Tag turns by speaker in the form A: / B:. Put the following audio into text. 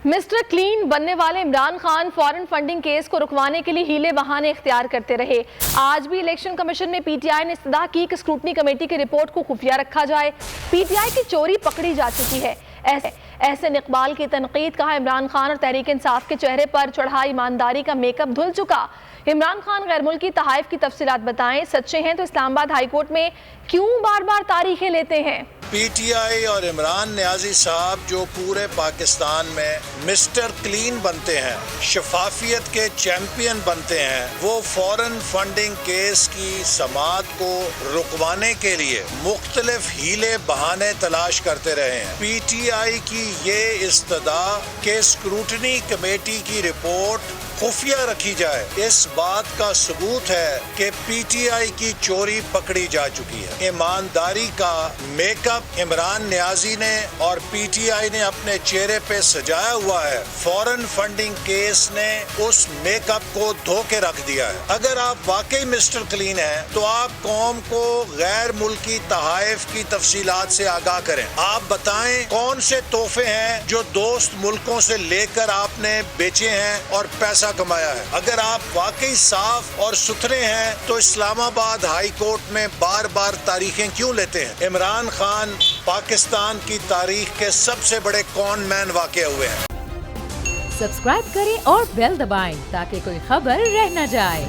A: Mister clean بننے والے عمران خان فورن funding case کو رکوانے کے لیے ہیلے بہانے اختیار کرتے رہے۔ آج بھی الیکشن کمیشن میں پی ٹی آئی نے استدعا کی کہ اسکروٹنی کمیٹی کی رپورٹ کو خفیہ رکھا جائے۔ پی ٹی آئی کی چوری پکڑی جا چکی ہے۔ احسن اقبال کی تنقید، کہا عمران خان اور تحریک انصاف کے چہرے پر چڑھا ایمانداری کا میک اپ دھل چکا۔ عمران خان غیر ملکی تحائف کی تفصیلات بتائیں، سچے ہیں تو اسلام آباد ہائی کورٹ میں کیوں بار بار تاریخیں لیتے ہیں؟
B: پی ٹی آئی اور عمران نیازی صاحب جو پورے پاکستان میں مسٹر کلین بنتے ہیں، شفافیت کے چیمپئن بنتے ہیں، وہ فورن فنڈنگ کیس کی سماعت کو رکوانے کے لیے مختلف ہیلے بہانے تلاش کرتے رہے ہیں۔ پی ٹی آئی کی یہ استدعا کہ اسکروٹنی کمیٹی کی رپورٹ خفیہ رکھی جائے، اس بات کا ثبوت ہے کہ پی ٹی آئی کی چوری پکڑی جا چکی ہے۔ ایمانداری کا میک اپ عمران نیازی نے اور پی ٹی آئی نے اپنے چہرے پہ سجایا ہوا ہے۔ فورن فنڈنگ کیس نے اس میک اپ کو دھو کے رکھ دیا ہے۔ اگر آپ واقعی مسٹر کلین ہیں تو آپ قوم کو غیر ملکی تحائف کی تفصیلات سے آگاہ کریں۔ آپ بتائیں کون سے تحفے ہیں جو دوست ملکوں سے لے کر آپ نے بیچے ہیں اور پیسہ کمایا ہے۔ اگر آپ واقعی صاف اور ستھرے ہیں تو اسلام آباد ہائی کورٹ میں بار بار تاریخیں کیوں لیتے ہیں؟ عمران خان پاکستان کی تاریخ کے سب سے بڑے کون مین واقع ہوئے ہیں۔
C: سبسکرائب کریں اور بیل دبائیں تاکہ کوئی خبر رہ نہ جائے۔